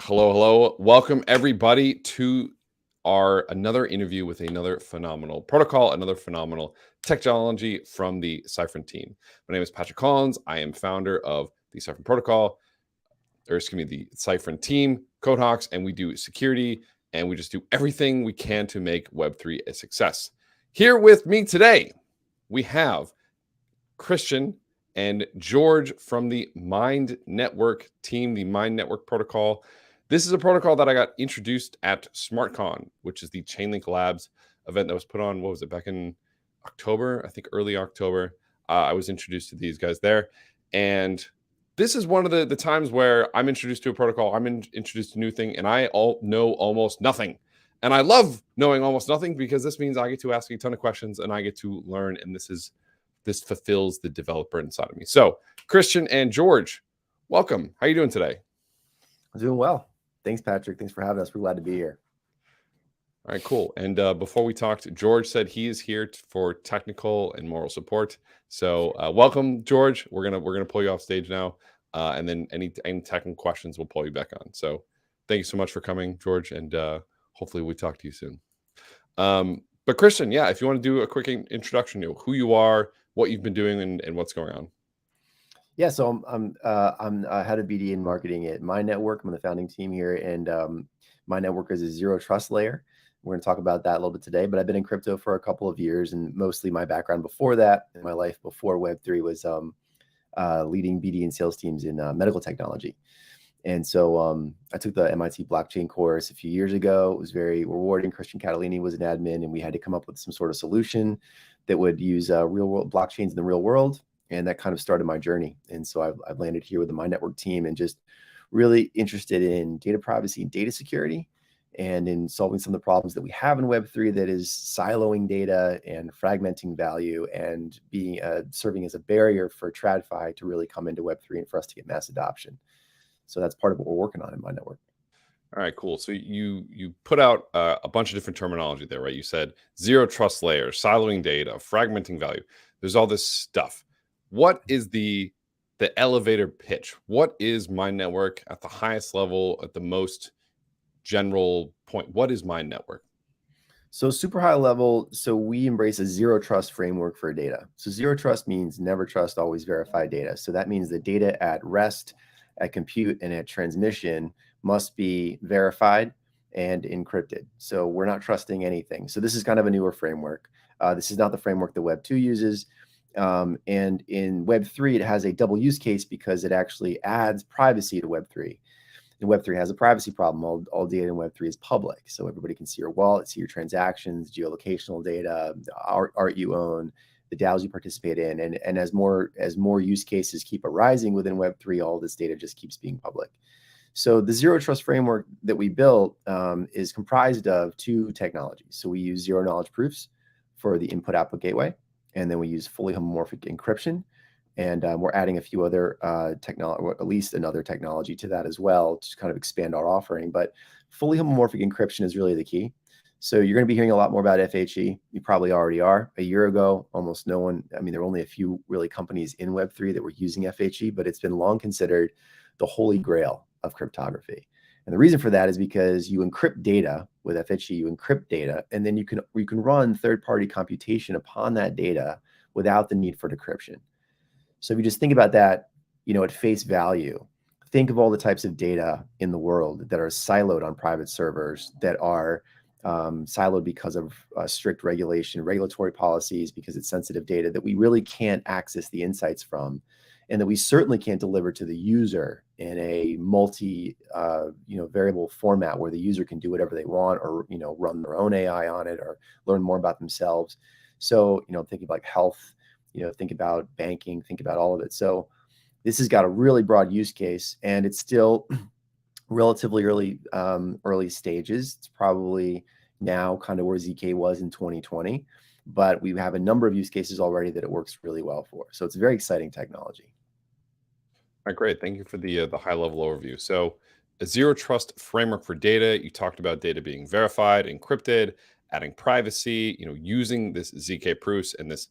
Hello. Welcome everybody to our another interview with another phenomenal protocol, another phenomenal technology from the Cyfrin team. My name is Patrick Collins. I am founder of the Cyfrin protocol, the Cyfrin team, Codehawks, and we do security and we just do everything we can to make Web3 a success. Here with me today, we have Christian and George from the MindNetwork team, the MindNetwork protocol. This is a protocol that I got introduced at SmartCon, which is the Chainlink Labs event that was put on, back in October? I think early October. I was introduced to these guys there. And this is one of the times where I'm introduced to a protocol, I'm introduced to a new thing, and I know almost nothing. And I love knowing almost nothing because this means I get to ask a ton of questions and I get to learn. And this fulfills the developer inside of me. So, Christian and George, welcome. How are you doing today? I'm doing well. Thanks, Patrick. Thanks for having us. We're glad to be here. All right, cool. And before we talked, George said he is here for technical and moral support. So, welcome, George. We're gonna pull you off stage now, and then any technical questions we'll pull you back on. So, thank you so much for coming, George, and hopefully we talk to you soon. But Christian, yeah, if you want to do a quick introduction to who you are, what you've been doing, and what's going on. Yeah, so I'm head of BD and marketing at MindNetwork. I'm on the founding team here, and MindNetwork is a zero trust layer. We're going to talk about that a little bit today, but I've been in crypto for a couple of years, and mostly my background before that in my life before Web3 was leading BD and sales teams in medical technology. And so I took the MIT blockchain course a few years ago. It was very rewarding. Christian Catalini was an admin, and we had to come up with some sort of solution that would use real world blockchains in the real world. And that kind of started my journey. And so I've landed here with the MindNetwork team and just really interested in data privacy and data security and in solving some of the problems that we have in Web3 that is siloing data and fragmenting value and being serving as a barrier for TradFi to really come into Web3 and for us to get mass adoption. So that's part of what we're working on in MindNetwork. All right, cool. So you put out a bunch of different terminology there, right? You said zero trust layer, siloing data, fragmenting value. There's all this stuff. What is the elevator pitch? What is MindNetwork at the highest level, at the most general point? What is MindNetwork? So super high level, so we embrace a zero trust framework for data. So zero trust means never trust, always verify data. So that means the data at rest, at compute, and at transmission must be verified and encrypted. So we're not trusting anything. So this is kind of a newer framework. This is not the framework that Web 2 uses. And in Web 3, it has a double use case because it actually adds privacy to Web 3. And Web 3 has a privacy problem. All data in Web 3 is public. So everybody can see your wallet, see your transactions, geolocational data, the art you own, the DAOs you participate in. And as more use cases keep arising within Web 3, all this data just keeps being public. So the zero trust framework that we built is comprised of two technologies. So we use zero knowledge proofs for the input-output gateway. And then we use fully homomorphic encryption. And we're adding a few other technology, or at least another technology to that as well to kind of expand our offering. But fully homomorphic encryption is really the key. So you're going to be hearing a lot more about FHE. You probably already are. A year ago, almost no one, there were only a few really companies in Web3 that were using FHE, but it's been long considered the holy grail of cryptography. And the reason for that is because you encrypt data with FHE, you encrypt data, and then you can run third-party computation upon that data without the need for decryption. So if you just think about that, at face value, think of all the types of data in the world that are siloed on private servers, that are siloed because of strict regulatory policies, because it's sensitive data that we really can't access the insights from, and that we certainly can't deliver to the user in a variable format where the user can do whatever they want or, run their own AI on it or learn more about themselves. So, think about health, think about banking, think about all of it. So this has got a really broad use case, and it's still relatively early stages. It's probably now kind of where ZK was in 2020, but we have a number of use cases already that it works really well for. So it's a very exciting technology. All right, great. Thank you for the high level overview. So a zero trust framework for data. You talked about data being verified, encrypted, adding privacy, using this ZK proofs and this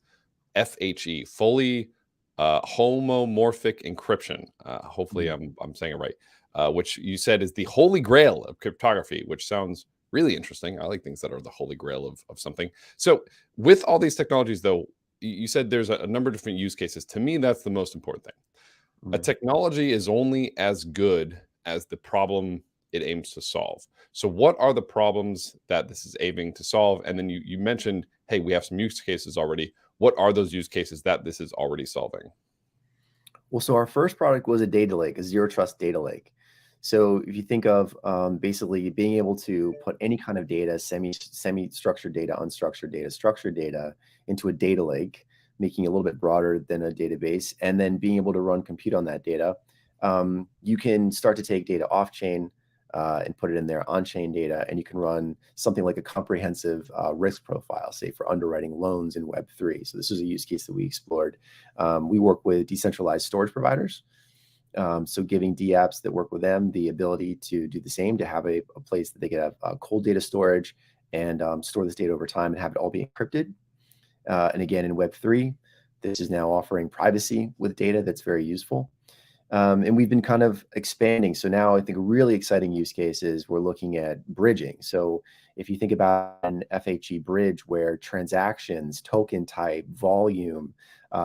FHE, fully homomorphic encryption. Hopefully, I'm saying it right. Which you said is the holy grail of cryptography, which sounds really interesting. I like things that are the holy grail of something. So, with all these technologies, though, you said there's a number of different use cases. To me, that's the most important thing. A technology is only as good as the problem it aims to solve. So, what are the problems that this is aiming to solve? And then you mentioned, hey, we have some use cases already. What are those use cases that this is already solving? Well, so our first product was a data lake, a zero trust data lake. So if you think of basically being able to put any kind of data, semi-structured data, unstructured data, structured data into a data lake, making it a little bit broader than a database, and then being able to run compute on that data, you can start to take data off chain and put it in there, on-chain data, and you can run something like a comprehensive risk profile, say for underwriting loans in Web3. So this is a use case that we explored. We work with decentralized storage providers. So giving DApps that work with them the ability to do the same, to have a place that they can have cold data storage and store this data over time and have it all be encrypted. And again, in Web3, this is now offering privacy with data that's very useful. And we've been kind of expanding. So now I think a really exciting use case is we're looking at bridging. So if you think about an FHE bridge where transactions, token type, volume,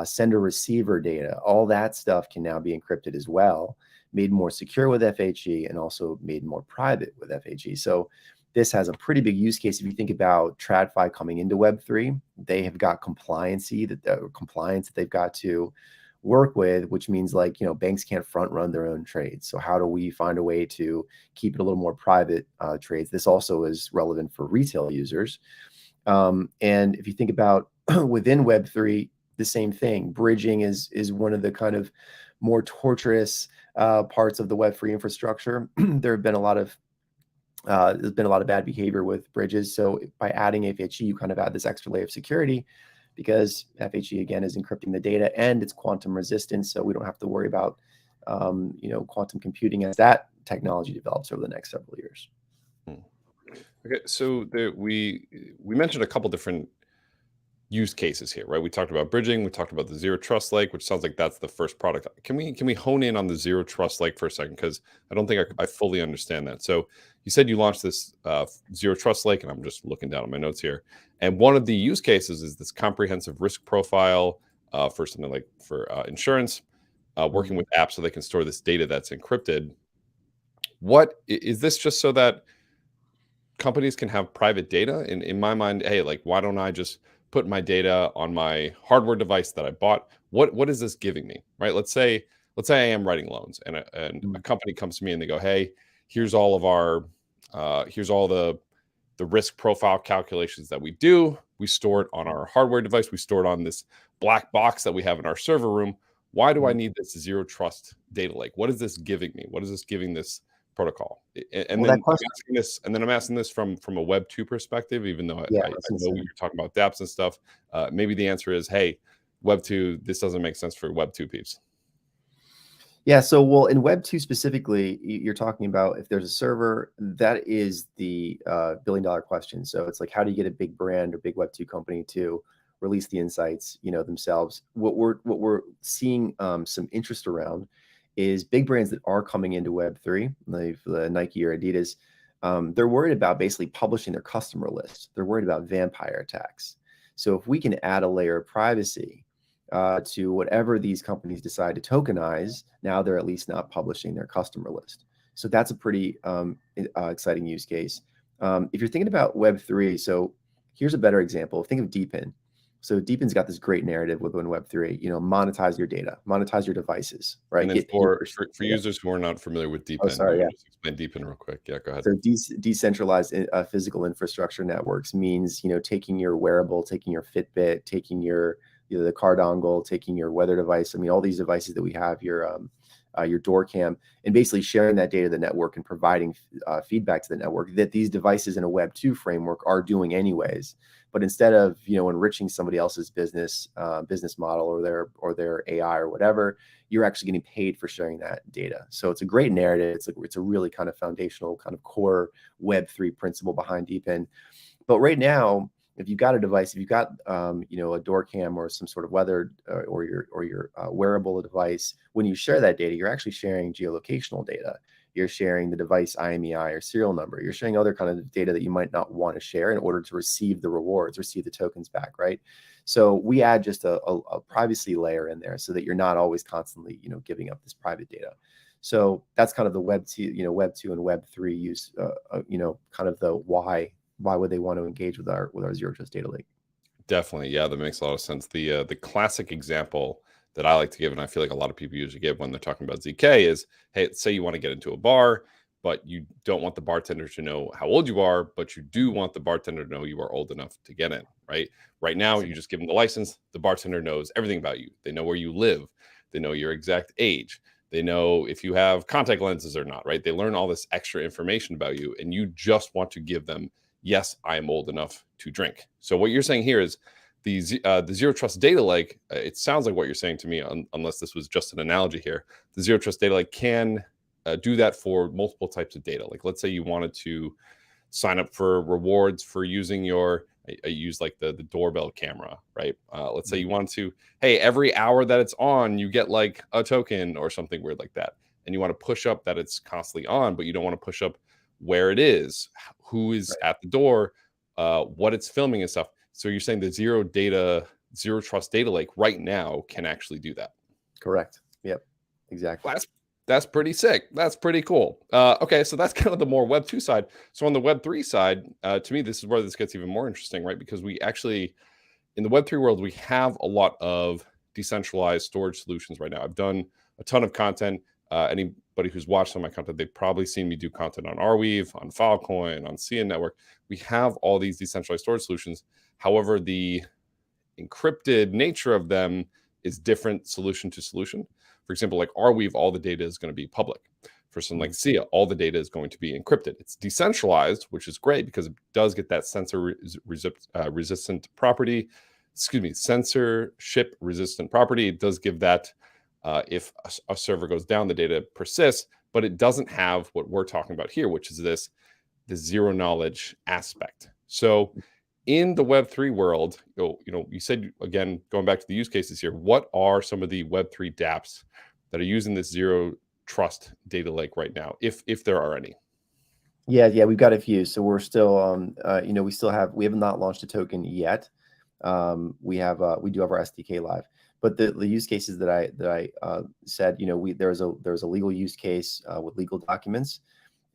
sender receiver data, all that stuff can now be encrypted as well, made more secure with FHE and also made more private with FHE. So this has a pretty big use case. If you think about TradFi coming into Web3, they have got compliance that they've got to work with, which means like, banks can't front run their own trades. So how do we find a way to keep it a little more private trades? This also is relevant for retail users. And if you think about within Web3, the same thing. Bridging is one of the kind of more torturous parts of the Web3 infrastructure. There's been a lot of bad behavior with bridges. So by adding FHE, you kind of add this extra layer of security, because FHE again is encrypting the data and it's quantum resistant, so we don't have to worry about quantum computing as that technology develops over the next several years. Okay, so we mentioned a couple different use cases here, right? We talked about bridging, we talked about the zero trust lake, which sounds like that's the first product. Can we hone in on the zero trust lake for a second? Because I don't think I fully understand that. So you said you launched this zero trust lake, and I'm just looking down at my notes here. And one of the use cases is this comprehensive risk profile for something like for insurance, working with apps so they can store this data that's encrypted. What is this, just so that companies can have private data? In my mind, hey, like, why don't I just put my data on my hardware device that I bought? What is this giving me, right? Let's say I am writing loans, and a company comes to me and they go, hey, here's all of our here's all the risk profile calculations that we do. We store it on our hardware device. We store it on this black box that we have in our server room. Why do I need this zero trust data lake? What is this giving me? What is this giving this protocol? And then I'm asking this from a Web 2 perspective, even though I know you're talking about dApps and stuff. Maybe the answer is, hey, Web 2, this doesn't make sense for Web 2 peeps. Yeah, so well, in Web 2 specifically, you're talking about if there's a server, that is the billion-dollar question. So it's like, how do you get a big brand or big Web 2 company to release the insights, themselves? What we're seeing some interest around is big brands that are coming into Web3, like Nike or Adidas. They're worried about basically publishing their customer list. They're worried about vampire attacks. So if we can add a layer of privacy to whatever these companies decide to tokenize, now they're at least not publishing their customer list. So that's a pretty exciting use case. If you're thinking about Web3, so here's a better example. Think of DeepIn. So DeepIn's got this great narrative within Web3, monetize your data, monetize your devices, right? And then for users who are not familiar with DeepIn, just explain DeepIn real quick. Yeah, go ahead. So decentralized physical infrastructure networks means, taking your wearable, taking your Fitbit, taking your the car dongle, taking your weather device. I mean, all these devices that we have, your door cam, and basically sharing that data to the network and providing feedback to the network that these devices in a Web 2 framework are doing anyways. But instead of enriching somebody else's business model or their AI or whatever, you're actually getting paid for sharing that data. So it's a great narrative. It's a really kind of foundational, kind of core Web3 principle behind DeepIn. But right now, if you've got a device, if you've got a door cam or some sort of weather or your wearable device, when you share that data, you're actually sharing geolocational data. You're sharing the device IMEI or serial number. You're sharing other kind of data that you might not want to share in order to receive the rewards, receive the tokens back, right? So we add just a privacy layer in there so that you're not always constantly, giving up this private data. So that's kind of the Web 2, Web 2 and Web 3 use, kind of the why would they want to engage with our zero trust data lake? Definitely. Yeah, that makes a lot of sense. The classic example that I like to give, and I feel like a lot of people usually give when they're talking about ZK is, hey, say you want to get into a bar, but you don't want the bartender to know how old you are, but you do want the bartender to know you are old enough to get in, right? Right now, you just give them the license. The bartender knows everything about you. They know where you live. They know your exact age. They know if you have contact lenses or not, right? They learn all this extra information about you, and you just want to give them, yes, I am old enough to drink. So what you're saying here is the zero trust data lake, it sounds like what you're saying to me, unless this was just an analogy here, the zero trust data lake can do that for multiple types of data. Like let's say you wanted to sign up for rewards for using your, I use like the doorbell camera, right? Let's say you want to, hey, every hour that it's on, you get like a token or something weird like that. And you want to push up that it's constantly on, but you don't want to push up where it is, who is at the door, what it's filming and stuff. So you're saying the zero trust data lake right now can actually do that. Correct. Yep. Exactly. That's pretty sick. That's pretty cool. Okay, so that's kind of the more Web 2 side. So on the Web 3 side, to me, this is where this gets even more interesting, right? Because we actually, in the Web 3 world, we have a lot of decentralized storage solutions right now. I've done a ton of content. Anybody who's watched some of my content, they've probably seen me do content on Arweave, on Filecoin, on MindNetwork. We have all these decentralized storage solutions. However, the encrypted nature of them is different solution to solution. For example, like Arweave, all the data is going to be public. For something like SIA, all the data is going to be encrypted. It's decentralized, which is great because it does get that resistant property. Censorship resistant property. It does give that if a server goes down, the data persists, but it doesn't have what we're talking about here, which is the zero knowledge aspect. So in the Web3 world, you said, again, going back to the use cases here, what are some of the Web3 dApps that are using this zero trust data lake right now, if there are any? Yeah, we've got a few. So we're still, we have not launched a token yet. We do have our SDK live, but the use cases that I said, there's a legal use case with legal documents.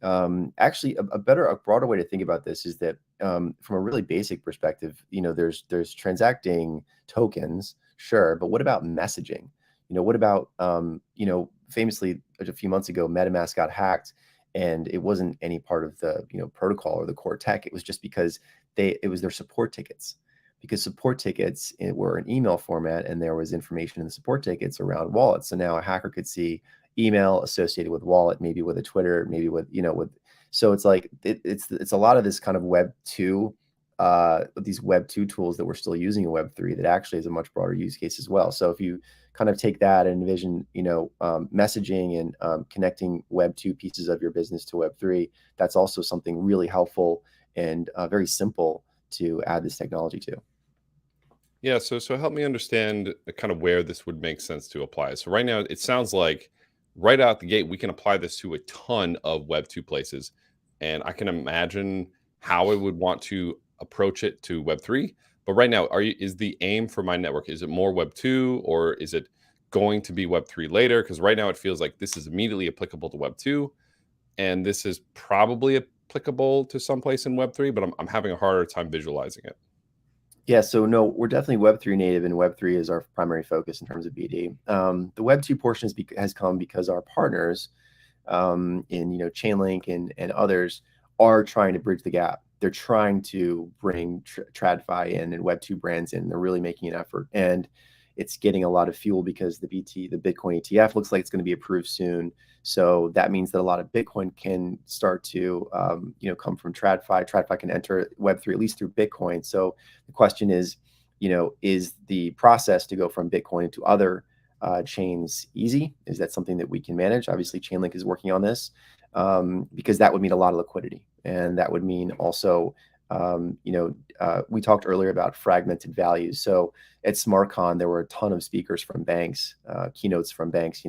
Actually, a broader way to think about this is that from a really basic perspective, there's transacting tokens, sure, but what about messaging? What about famously a few months ago, MetaMask got hacked, and it wasn't any part of the protocol or the core tech. It was just because it was their support tickets. Because support tickets were an email format, and there was information in the support tickets around wallets. So now a hacker could see email associated with wallet, maybe with a Twitter, maybe with so it's like it's a lot of this kind of Web 2, these Web 2 tools that we're still using in Web 3 that actually is a much broader use case as well. So if you kind of take that and envision, messaging and connecting Web 2 pieces of your business to Web 3, that's also something really helpful and very simple to add this technology to. Yeah, so help me understand kind of where this would make sense to apply. So right now, it sounds like right out the gate, we can apply this to a ton of Web 2 places. And I can imagine how I would want to approach it to Web 3. But right now, is the aim for MindNetwork, is it more Web 2 or is it going to be Web 3 later? Because right now it feels like this is immediately applicable to Web 2. And this is probably applicable to someplace in Web 3, but I'm having a harder time visualizing it. Yeah, so no, we're definitely Web3 native, and Web3 is our primary focus in terms of BD. The Web2 portion has come because our partners in Chainlink and others are trying to bridge the gap. They're trying to bring TradFi in and Web2 brands in. They're really making an effort, and it's getting a lot of fuel because the Bitcoin ETF looks like it's going to be approved soon. So that means that a lot of Bitcoin can start to, come from TradFi. TradFi can enter Web3 at least through Bitcoin. So the question is, is the process to go from Bitcoin to other chains easy? Is that something that we can manage? Obviously, Chainlink is working on this because that would mean a lot of liquidity, and that would mean also We talked earlier about fragmented values. So at SmartCon, there were a ton of speakers from banks, keynotes from banks,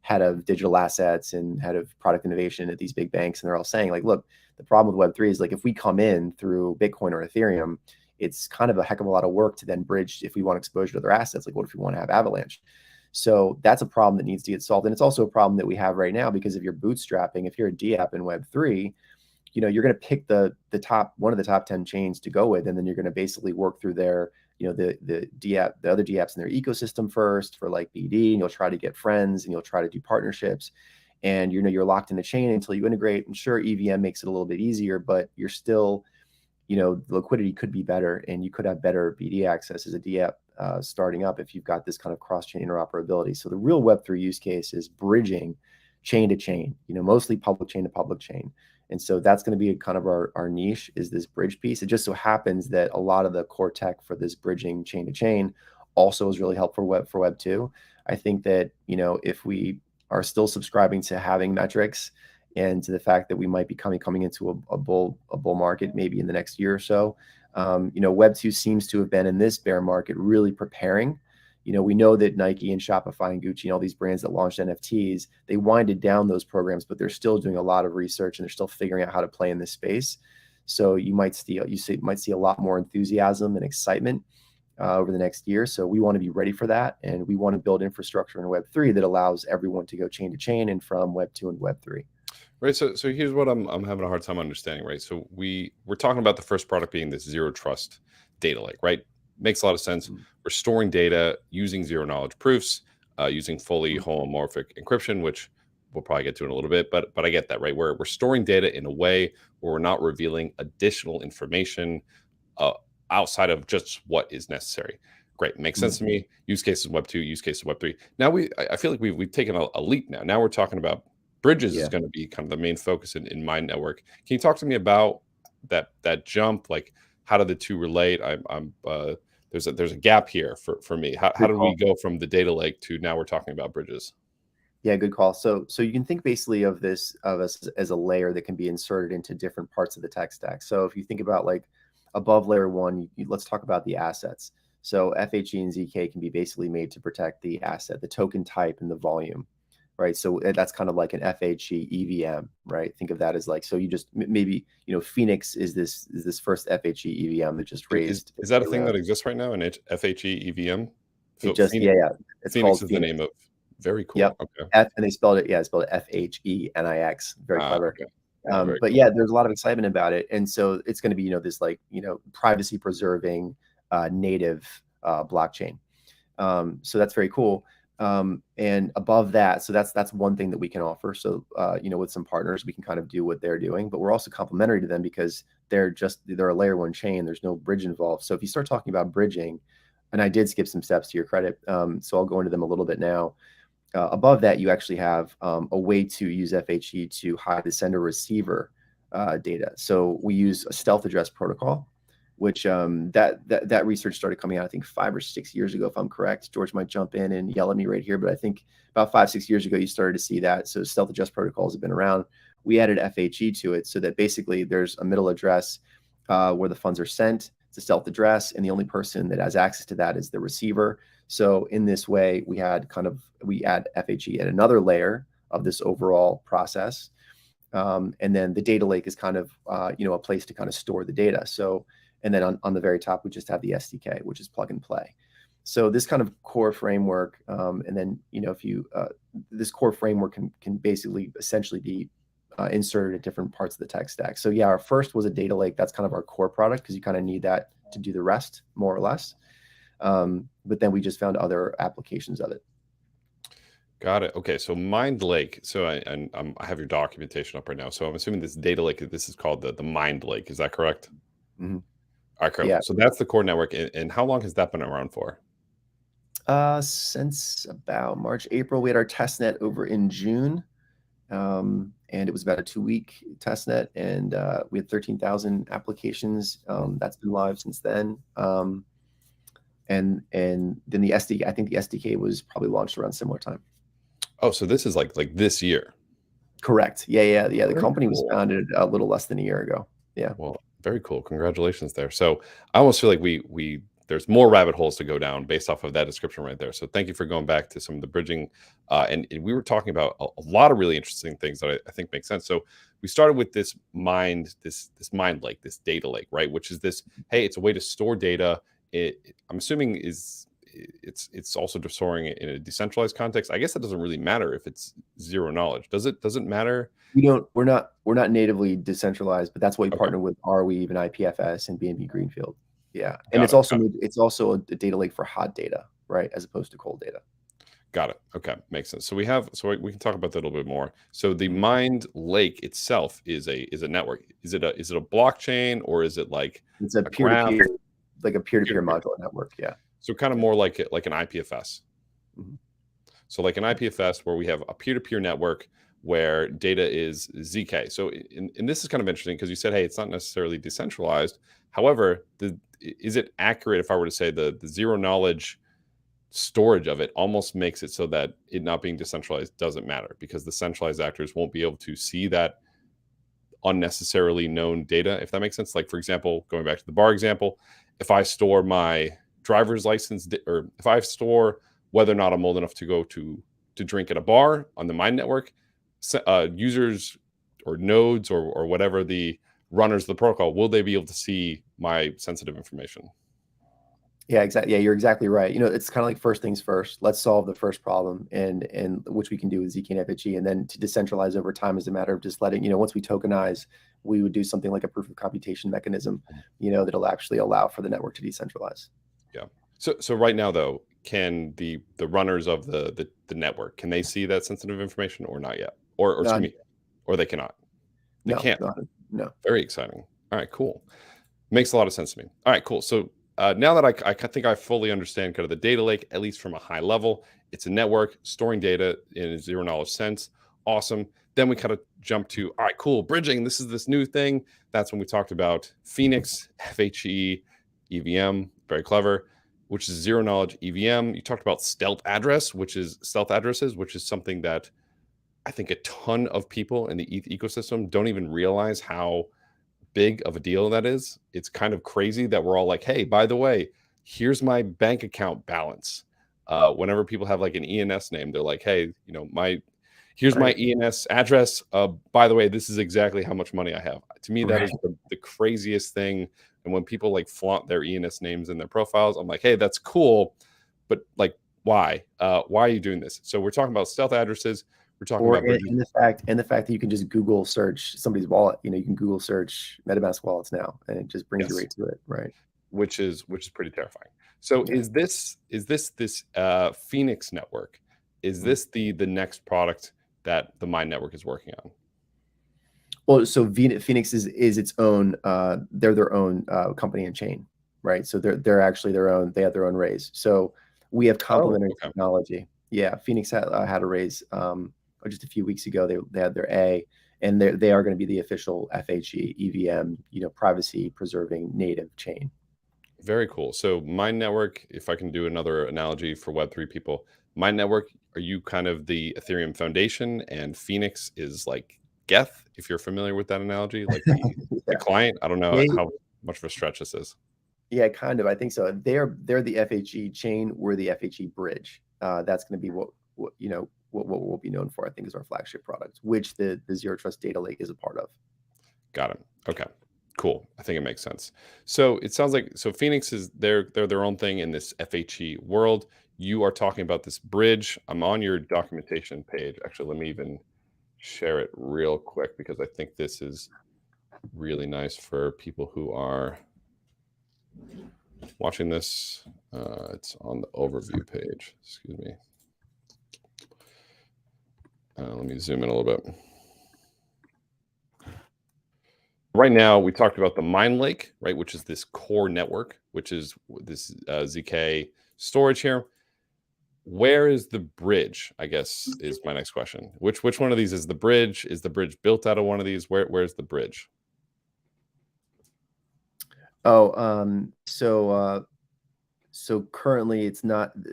head of digital assets and head of product innovation at these big banks. And they're all saying like, look, the problem with Web3 is like, if we come in through Bitcoin or Ethereum, it's kind of a heck of a lot of work to then bridge if we want exposure to their assets. Like, what if we want to have Avalanche? So that's a problem that needs to get solved. And it's also a problem that we have right now, because if you're bootstrapping, if you're a DApp in Web3, you're going to pick one of the top 10 chains to go with, and then you're going to basically work through their, the other DApps in their ecosystem first for like BD, and you'll try to get friends and you'll try to do partnerships, and you're locked in the chain until you integrate. And sure, EVM makes it a little bit easier, but you're still, the liquidity could be better, and you could have better BD access as a DApp starting up if you've got this kind of cross-chain interoperability. So the real Web3 use case is bridging chain to chain, mostly public chain to public chain. And so that's going to be kind of our niche, is this bridge piece. It just so happens that a lot of the core tech for this bridging chain to chain also is really helpful for Web 2. I think that, if we are still subscribing to having metrics and to the fact that we might be coming into a bull market maybe in the next year or so, Web 2 seems to have been in this bear market really preparing. We know that Nike and Shopify and Gucci and all these brands that launched NFTs, they winded down those programs, but they're still doing a lot of research and they're still figuring out how to play in this space. So you might see a lot more enthusiasm and excitement over the next year. So we want to be ready for that, and we want to build infrastructure in Web3 that allows everyone to go chain to chain and from Web 2 and Web 3. Right. So here's what I'm having a hard time understanding. Right. So we're talking about the first product being this zero trust data lake, right? Makes a lot of sense. We're storing data using zero knowledge proofs, using fully homomorphic encryption, which we'll probably get to in a little bit. But I get that, right? We're storing data in a way where we're not revealing additional information outside of just what is necessary. Great, makes sense to me. Use cases Web 2, use cases Web 3. Now I feel like we've taken a leap now. Now we're talking about bridges is going to be kind of the main focus in MindNetwork. Can you talk to me about that jump? Like, how do the two relate? There's a gap here for me. How did we go from the data lake to now we're talking about bridges? Yeah, good call. So you can think basically of us as a layer that can be inserted into different parts of the tech stack. So if you think about like above layer one, let's talk about the assets. So FHE and ZK can be basically made to protect the asset, the token type, and the volume, right? So that's kind of like an FHE EVM, right? Think of that as like, so you just maybe, Phoenix is this first FHE EVM that just raised. Is that a thing that exists right now, an FHE EVM? So Phoenix, it's Phoenix is the name of. Very cool. Yep. Okay. And they spelled it FHENIX. Very clever. Okay. But yeah, there's a lot of excitement about it, and so it's going to be this like privacy preserving native blockchain. So that's very cool. And above that, so that's one thing that we can offer. So with some partners, we can kind of do what they're doing, but we're also complementary to them because they're a layer one chain. There's no bridge involved. So if you start talking about bridging, and I did skip some steps to your credit, so I'll go into them a little bit now. Above that, you actually have a way to use FHE to hide the sender receiver data. So we use a stealth address protocol, which that research started coming out, I think 5 or 6 years ago, if I'm correct. George might jump in and yell at me right here, but I think about 5-6 years ago, you started to see that. So stealth address protocols have been around. We added FHE to it so that basically there's a middle address where the funds are sent. It's a stealth address, and the only person that has access to that is the receiver. So in this way, we add FHE at another layer of this overall process. And then the data lake is kind of, a place to kind of store the data. So, and then on the very top, we just have the SDK, which is plug and play. So this kind of core framework, and then, this core framework can basically essentially be inserted at different parts of the tech stack. So yeah, our first was a data lake. That's kind of our core product because you kind of need that to do the rest, more or less. But then we just found other applications of it. Got it. Okay, so Mind Lake. So I have your documentation up right now. So I'm assuming this data lake, this is called the Mind Lake. Is that correct? Mm-hmm. All right, cool. Yeah. So that's the core network. And how long has that been around for? Since about March, April. We had our test net over in June. And it was about a 2-week test net, and we had 13,000 applications. That's been live since then. And then the SDK, I think the SDK was probably launched around similar time. Oh, so this is like this year. Correct. Yeah. The company was founded a little less than a year ago. Yeah. Well, Very cool. Congratulations there. So I almost feel like we there's more rabbit holes to go down based off of that description right there. So thank you for going back to some of the bridging. And we were talking about a lot of really interesting things that I think make sense. So we started with this mind lake, this data lake, right? Which is this, hey, it's a way to store data. I'm assuming it's also just storing it in a decentralized context. I guess that doesn't really matter if it's zero knowledge. Does it? Doesn't matter? We're not natively decentralized, but that's why we partner with RWE, even IPFS and BNB Greenfield. Yeah, and it's also a data lake for hot data, right, as opposed to cold data. Got it. Okay, makes sense. So we can talk about that a little bit more. So the Mind Lake itself is a network. Is it a blockchain, or is it like it's a peer-to-peer, like a peer-to-peer modular network? Yeah. So kind of more like an IPFS. Mm-hmm. So like an IPFS where we have a peer-to-peer network where data is ZK. So and this is kind of interesting because you said, hey, it's not necessarily decentralized. However, is it accurate if I were to say the zero knowledge storage of it almost makes it so that it not being decentralized doesn't matter, because the centralized actors won't be able to see that unnecessarily known data, if that makes sense? Like, for example, going back to the bar example, if I store my driver's license, or if I store whether or not I'm old enough to go to drink at a bar on the MindNetwork, users or nodes or whatever the runners of the protocol, will they be able to see my sensitive information? Yeah, exactly. Yeah, you're exactly right. It's kind of like first things first. Let's solve the first problem, and which we can do with ZK and FHE, and then to decentralize over time is a matter of just letting, once we tokenize, we would do something like a proof of computation mechanism, that'll actually allow for the network to decentralize. Yeah. So right now though, can the runners of the network, can they see that sensitive information or not yet? Or excuse me, or they cannot? They can't. No. Very exciting. All right, cool. Makes a lot of sense to me. All right, cool. So now that I think I fully understand kind of the data lake, at least from a high level, it's a network storing data in a zero knowledge sense. Awesome. Then we kind of jump to, all right, cool, bridging. This is this new thing. That's when we talked about Phoenix, FHE EVM, very clever, which is zero knowledge EVM. You talked about stealth addresses, which is something that I think a ton of people in the ETH ecosystem don't even realize how big of a deal that is. It's kind of crazy that we're all like, hey, by the way, here's my bank account balance. Whenever people have like an ENS name, they're like, hey, here's my ENS address. By the way, this is exactly how much money I have. To me, that is the craziest thing. And when people like flaunt their ENS names in their profiles, I'm like, hey, that's cool, but like, why? Why are you doing this? So we're talking about stealth addresses. We're talking about and the fact that you can just Google search somebody's wallet. You can Google search MetaMask wallets now, and it just brings you right to it, right? Which is pretty terrifying. So is this Phoenix network? Is this the next product that the MindNetwork is working on? Well, so Phoenix is its own. They're their own company and chain, right? So they're actually their own. They have their own raise. So we have complementary technology. Yeah, Phoenix had a raise just a few weeks ago. They had their A, and they are going to be the official FHE EVM, privacy preserving native chain. Very cool. So MindNetwork, if I can do another analogy for Web3 people, MindNetwork, are you kind of the Ethereum foundation, and Phoenix is like Geth, if you're familiar with that analogy, like the client? I don't know how much of a stretch this is. Yeah, kind of. I think so. They're the FHE chain. We're the FHE bridge. That's going to be what we'll be known for, I think, is our flagship product, which the Zero Trust Data Lake is a part of. Got it. Okay, cool. I think it makes sense. So it sounds like Phoenix is they're their own thing in this FHE world. You are talking about this bridge. I'm on your documentation page. Actually, let me even share it real quick, because I think this is really nice for people who are watching this. It's on the overview page. Excuse me. Let me zoom in a little bit. Right now, we talked about the Mind Lake, right, which is this core network, which is this ZK storage here. Where is the bridge, I guess, is my next question. Which one of these is the bridge? Is the bridge built out of one of these? Where's the bridge? So currently it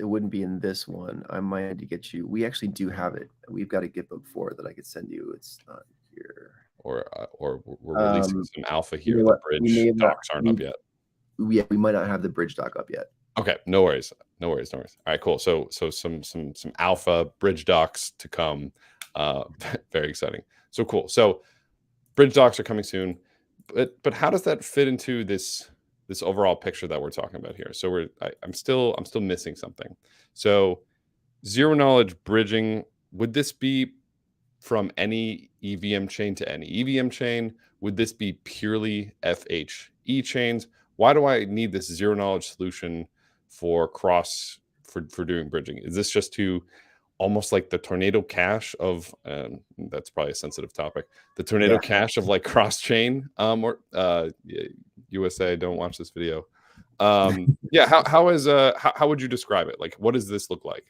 wouldn't be in this one. I might have to get you. We actually do have it. We've got a GitHub for it that I could send you. It's not here. or we're releasing some alpha You here. know The what? We may bridge have not, docs aren't up yet. we might not have the bridge doc up yet. Okay, no worries. All right, cool. So some alpha bridge docs to come. Very exciting. So cool. So bridge docs are coming soon, but how does that fit into this overall picture that we're talking about here? So I'm still missing something. So zero knowledge bridging, would this be from any EVM chain to any EVM chain? Would this be purely FHE chains? Why do I need this zero knowledge solution for doing bridging? Is this just to almost like the tornado cache of that's probably a sensitive topic, the tornado cache of like cross chain USA, don't watch this video. How would you describe it? Like, what does this look like?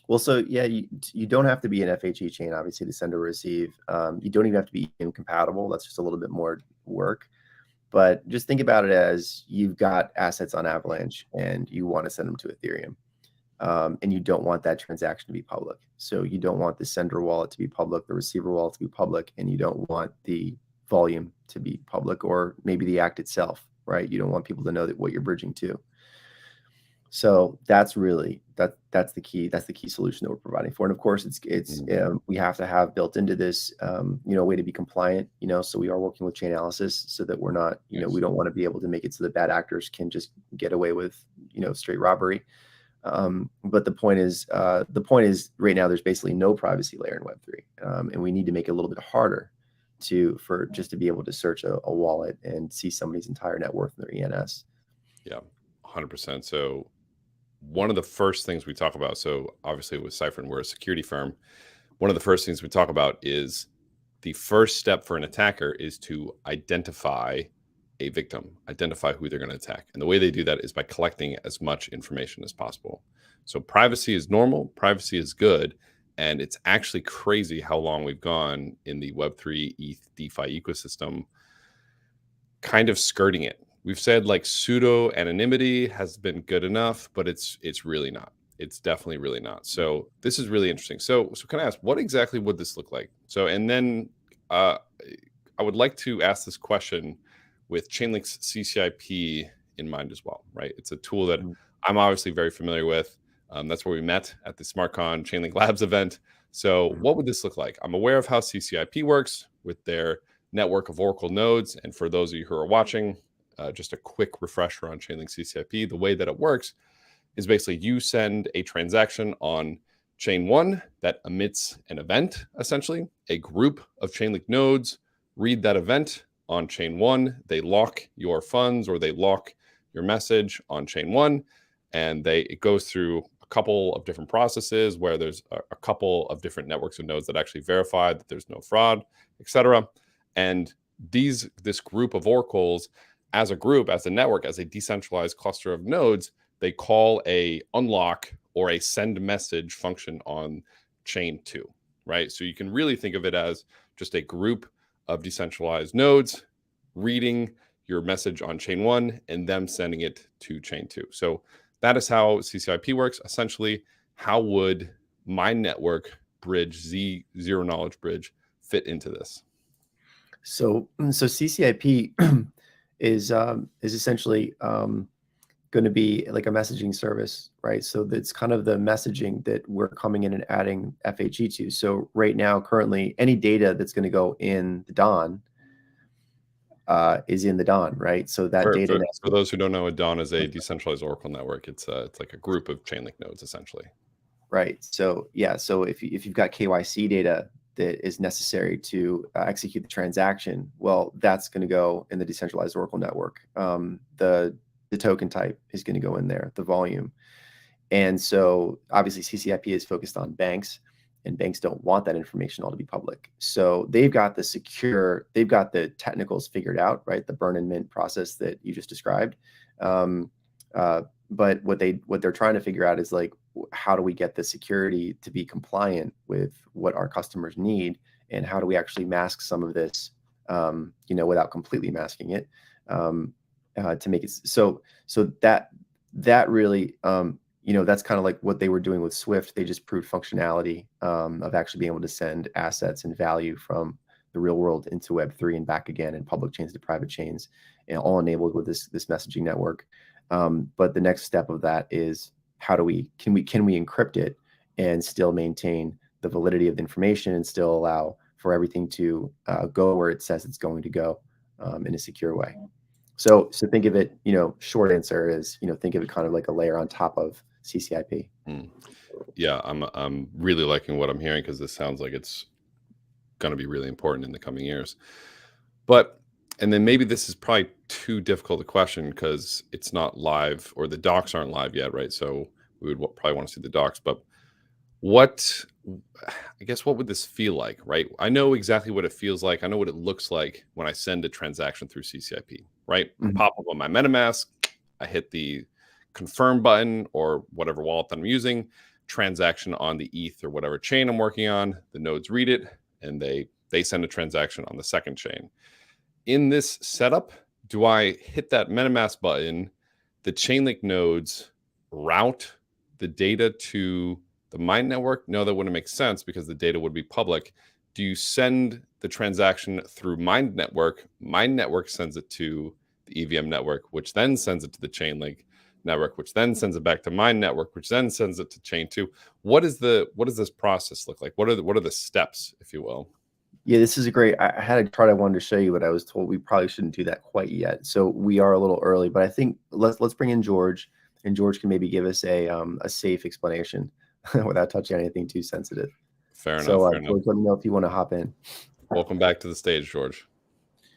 Well, so yeah, you don't have to be an FHE chain, obviously, to send or receive. You don't even have to be incompatible. That's just a little bit more work. But just think about it as you've got assets on Avalanche and you want to send them to Ethereum. And you don't want that transaction to be public. So you don't want the sender wallet to be public, the receiver wallet to be public, and you don't want the volume to be public, or maybe the act itself, right? You don't want people to know that what you're bridging to. So that's really that's the key solution that we're providing for. And of course, we have to have built into this a way to be compliant. So we are working with Chainalysis so that we're not we don't want to be able to make it so that bad actors can just get away with straight robbery. But the point is right now there's basically no privacy layer in Web3, and we need to make it a little bit harder for just to be able to search a wallet and see somebody's entire net worth in their ENS. Yeah, 100%. So one of the first things we talk about, so obviously with Cyfrin, we're a security firm. One of the first things we talk about is the first step for an attacker is to identify a victim, identify who they're going to attack. And the way they do that is by collecting as much information as possible. So privacy is normal, privacy is good, and it's actually crazy how long we've gone in the Web3 ETH DeFi ecosystem kind of skirting it. We've said like pseudo anonymity has been good enough, but it's really not. It's definitely really not. So this is really interesting. So can I ask, what exactly would this look like? So, and then I would like to ask this question with Chainlink's CCIP in mind as well, right? It's a tool that I'm obviously very familiar with. That's where we met at the SmartCon Chainlink Labs event. So what would this look like? I'm aware of how CCIP works with their network of Oracle nodes. And for those of you who are watching, just a quick refresher on Chainlink CCIP. The way that it works is basically you send a transaction on chain 1 that emits an event, essentially. A group of Chainlink nodes read that event on chain 1. They lock your funds or they lock your message on chain 1. And it goes through a couple of different processes where there's a couple of different networks of nodes that actually verify that there's no fraud, etc. And this group of oracles, as a group, as a network, as a decentralized cluster of nodes, they call a unlock or a send message function on chain 2, right? So you can really think of it as just a group of decentralized nodes reading your message on chain 1 and them sending it to chain 2. So that is how CCIP works. Essentially, how would MindNetwork bridge, zero knowledge bridge, fit into this? So CCIP is essentially going to be like a messaging service, right? So that's kind of the messaging that we're coming in and adding FHE to. So right now, currently, any data that's going to go in the Dawn is in the Dawn, right? So that data. For those who don't know, a Dawn is a decentralized Oracle network. It's like a group of Chainlink nodes, essentially. Right. So yeah. So if you've got KYC data that is necessary to execute the transaction, well, that's going to go in the decentralized Oracle network. The token type is going to go in there, the volume. And so obviously CCIP is focused on banks, and banks don't want that information all to be public. So they've got the technicals figured out, right? The burn and mint process that you just described. But what they're trying to figure out is like, how do we get the security to be compliant with what our customers need, and how do we actually mask some of this, without completely masking it, to make it so that really, that's kind of like what they were doing with Swift. They just proved functionality of actually being able to send assets and value from the real world into Web3 and back again, and public chains to private chains, and all enabled with this messaging network. But the next step of that is can we encrypt it and still maintain the validity of the information and still allow for everything to go where it says it's going to go in a secure way. So think of it, short answer is, think of it kind of like a layer on top of CCIP. Yeah, I'm really liking what I'm hearing, because this sounds like it's going to be really important in the coming years. And then maybe this is probably too difficult a question because it's not live, or the docs aren't live yet, right? So we would probably want to see the docs, but what would this feel like, right? I know exactly what it feels like. I know what it looks like when I send a transaction through CCIP, right? Mm-hmm. Pop up on my MetaMask, I hit the confirm button or whatever wallet that I'm using, transaction on the ETH or whatever chain I'm working on, the nodes read it, and they send a transaction on the second chain. In this setup, do I hit that MetaMask button, the Chainlink nodes route the data to the MindNetwork? No, that wouldn't make sense because the data would be public. Do you send the transaction through MindNetwork? MindNetwork sends it to the EVM network, which then sends it to the Chainlink network, which then sends it back to MindNetwork, which then sends it to Chain 2. What does this process look like? What are the steps, if you will? Yeah, this is a great. I had a chart I wanted to show you, but I was told we probably shouldn't do that quite yet. So we are a little early, but I think let's bring in George, and George can maybe give us a safe explanation without touching anything too sensitive. Fair enough. George, let me know if you want to hop in. Welcome back to the stage, George.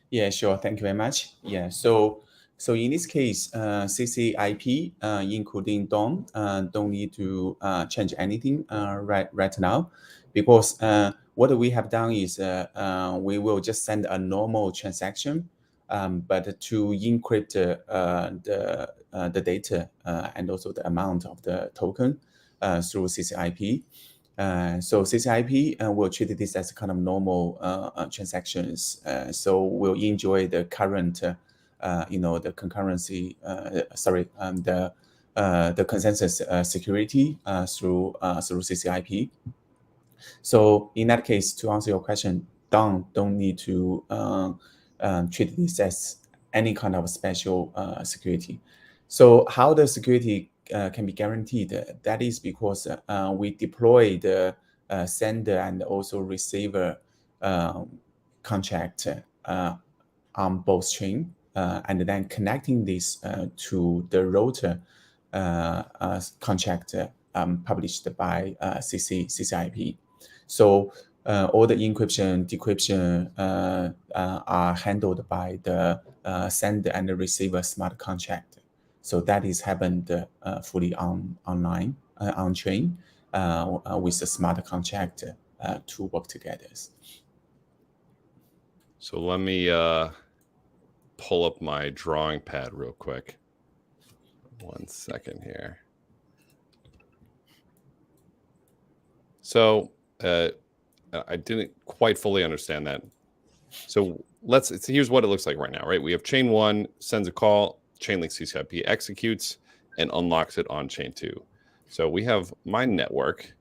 Yeah, sure. Thank you very much. Yeah, so in this case, CCIP, including Dawn, don't need to change anything right now, because what we have done is we will just send a normal transaction, but to encrypt the data and also the amount of the token through CCIP. So CCIP will treat this as kind of normal transactions. So we'll enjoy the current, the concurrency, the consensus security through CCIP. So in that case, to answer your question, don't need to treat this as any kind of special security. So how the security can be guaranteed? That is because we deploy the sender and also receiver contract on both chain, and then connecting this to the router contract published by CCIP. So all the encryption, decryption are handled by the sender and the receiver smart contract. So that is happened fully online, on chain, with the smart contract to work together. So let me pull up my drawing pad real quick. 1 second here. So I didn't quite fully understand that. So here's what it looks like right now, right? We have chain 1 sends a call, Chainlink CCIP executes and unlocks it on chain 2. So we have MindNetwork,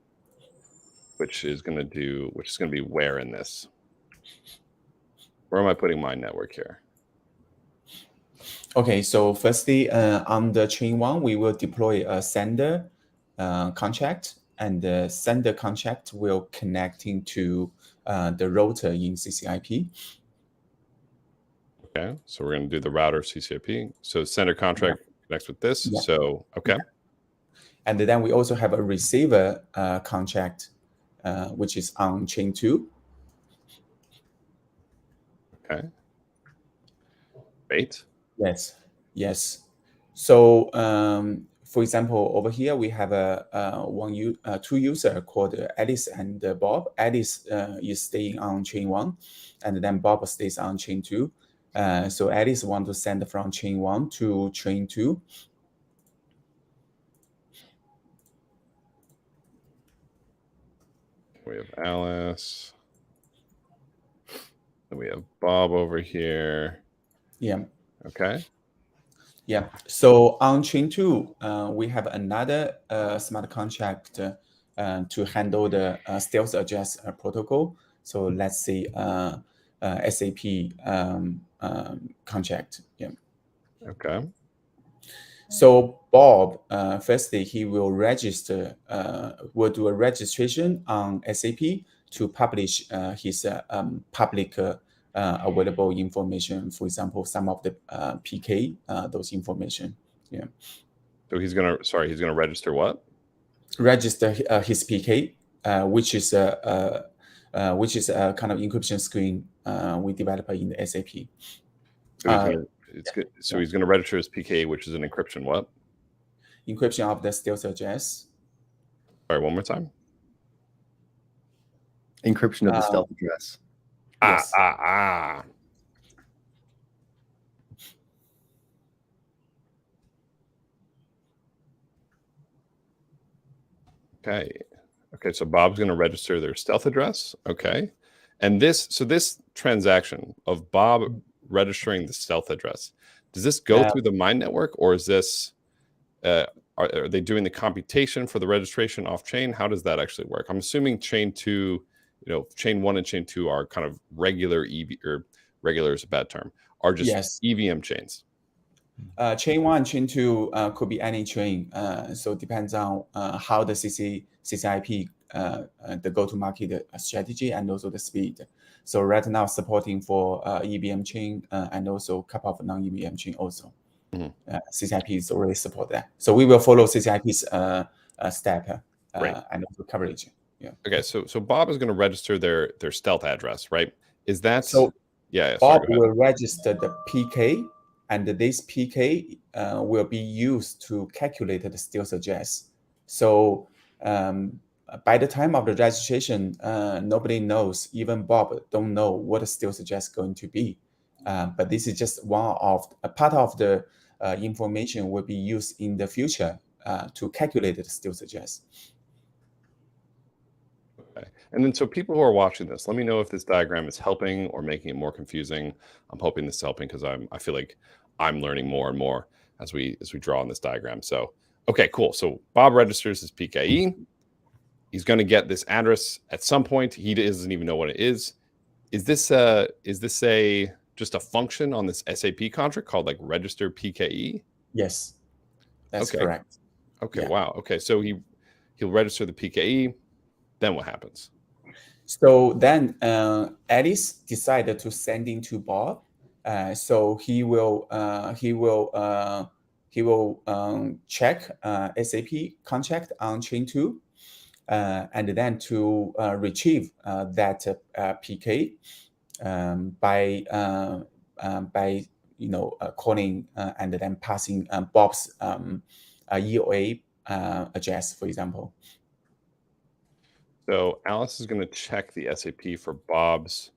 which is going to be where in this? Where am I putting MindNetwork here? Okay, so firstly, on the chain 1, we will deploy a sender contract, and the sender contract will connecting to the router in CCIP. Okay, so we're going to do the router CCIP. So sender contract connects with this. Yeah. So, okay. And then we also have a receiver contract, which is on chain 2. Okay. Great. Yes. So, for example, over here we have two users called Alice and Bob. Alice is staying on chain 1, and then Bob stays on chain 2. So Alice wants to send from chain 1 to chain 2. We have Alice. And we have Bob over here. Yeah. Okay. Yeah. So on chain 2, we have another smart contract to handle the stealth address protocol. So let's say SAP contract. Yeah. Okay. So Bob, firstly, he will register, will do a registration on SAP to publish his public available information. For example, some of the PK, those information. Yeah. So he's gonna register what? Register his PK, which is a kind of encryption screen we develop in the SAP. So he's gonna register his PK, which is an encryption what? Encryption of the stealth address. Sorry, one more time. Encryption of the stealth address. Yes. Okay, so Bob's going to register their stealth address. Okay. And this transaction of Bob registering the stealth address, does this go through the MindNetwork, or is this, are they doing the computation for the registration off chain? How does that actually work? I'm assuming chain 2, chain 1 and chain 2 are kind of regular or regular is a bad term, are just EVM chains. Chain 1, chain 2 could be any chain. So it depends on how the CCIP, the go-to-market strategy, and also the speed. So right now supporting for EVM chain and also a couple of non-EVM chain also. CCIP is already support that. So we will follow CCIP's step and also coverage. Yeah. Okay, so Bob is going to register their stealth address, right? Is that so? Yeah. Bob will register the PK. And this PK will be used to calculate the stealth address. So by the time of the registration, nobody knows, even Bob don't know what the stealth address is going to be. But this is just one of a part of the information will be used in the future to calculate the stealth address. Okay. And then so people who are watching this, let me know if this diagram is helping or making it more confusing. I'm hoping this is helping because I feel like I'm learning more and more as we draw on this diagram. So, okay, cool. So Bob registers his PKE. He's going to get this address at some point. He doesn't even know what it is. Is this just a function on this SAP contract called like register PKE? Yes, that's correct. Okay, yeah. Wow. Okay, so he'll register the PKE. Then what happens? So then Alice decided to send in to Bob. So he will check SAP contract on chain 2, and then to retrieve that PK by calling and then passing Bob's EOA address, for example. So Alice is going to check the SAP for Bob's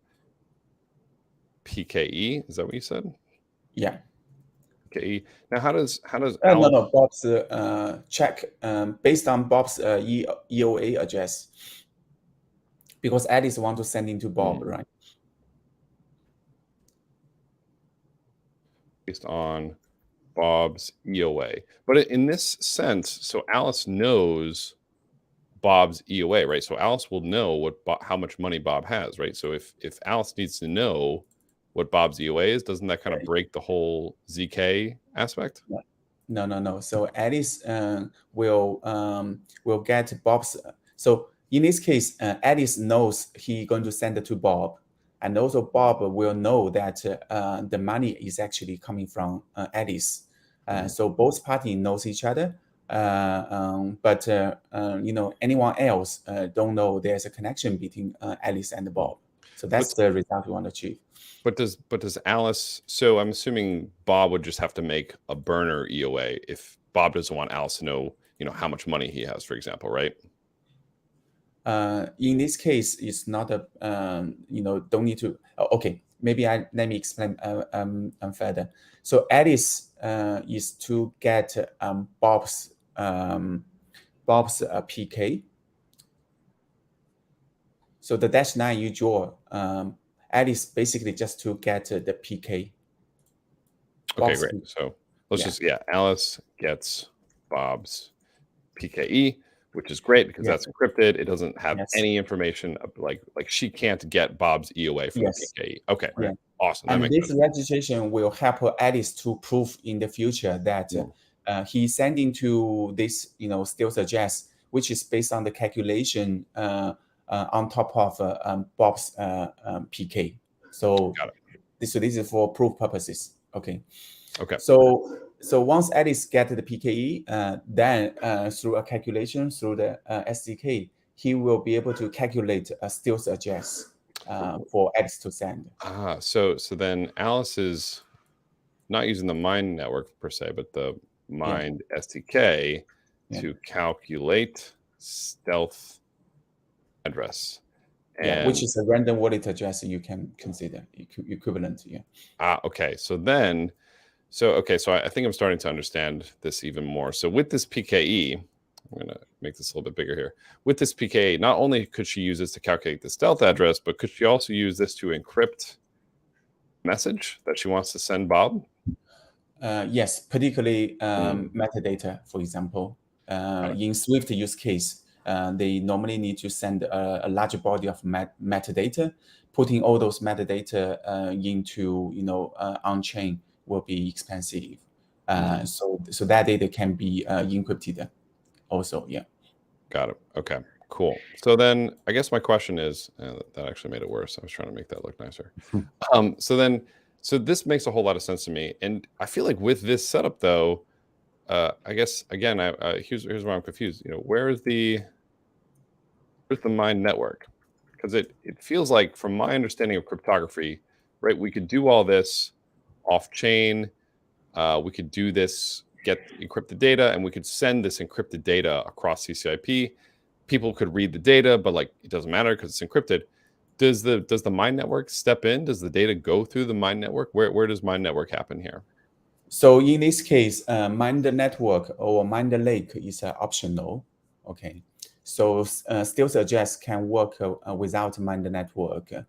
PKE. Is that what you said? Yeah. PKE. Now, how does Alice... no, Bob's check based on Bob's EOA address, because Alice want to send into Bob, right? Based on Bob's EOA, but in this sense, so Alice knows Bob's EOA, right? So Alice will know how much money Bob has, right? So if Alice needs to know what Bob's EOA is, doesn't that kind of break the whole ZK aspect? No. So Alice will get Bob's. So in this case, Alice knows he's going to send it to Bob, and also Bob will know that the money is actually coming from Alice. So both parties knows each other. But anyone else don't know there's a connection between Alice and Bob. So that's the result we want to achieve. But does Alice? So I'm assuming Bob would just have to make a burner EOA if Bob doesn't want Alice to know, how much money he has, for example, right? In this case, it's not a don't need to. Okay, maybe let me explain further. So Alice is to get Bob's PK. So the -9 you draw, Alice basically just to get the PK. Okay, great. So let's Alice gets Bob's PKE, which is great because Yes. that's encrypted. It doesn't have Yes. any information like she can't get Bob's EOA from Yes. the PKE. Okay, Yeah. awesome. That And makes this sense. registration will help Alice to prove in the future that he's sending to this, stealth address, which is based on the calculation on top of Bob's PK. So this is for proof purposes. Okay. So once Alice gets the PKE, then through a calculation through the SDK, he will be able to calculate a stealth address for Alice to send. So then Alice is not using the MindNetwork per se, but the Mind SDK to calculate stealth address. And, which is a random wallet address you can consider equivalent. Okay. So I think I'm starting to understand this even more. So with this PKE, I'm going to make this a little bit bigger here. With this PKE, not only could she use this to calculate the stealth address, but could she also use this to encrypt message that she wants to send Bob? Yes, particularly metadata, for example. In Swift use case, they normally need to send a larger body of metadata. Putting all those metadata into on-chain will be expensive. So that data can be encrypted also. Got it. Okay, cool. So then I guess my question is, that actually made it worse. I was trying to make that look nicer. So this makes a whole lot of sense to me. And I feel like with this setup though, I guess again, here's where I'm confused. Where's the MindNetwork? Because it feels like, from my understanding of cryptography, right, we could do all this off chain. We could do this, get encrypted data, and we could send this encrypted data across CCIP. People could read the data, but it doesn't matter because it's encrypted. Does the MindNetwork step in? Does the data go through the MindNetwork? Where does MindNetwork happen here? So in this case, MindNetwork or MindLake is optional. Okay. So stealth address can work without MindNetwork.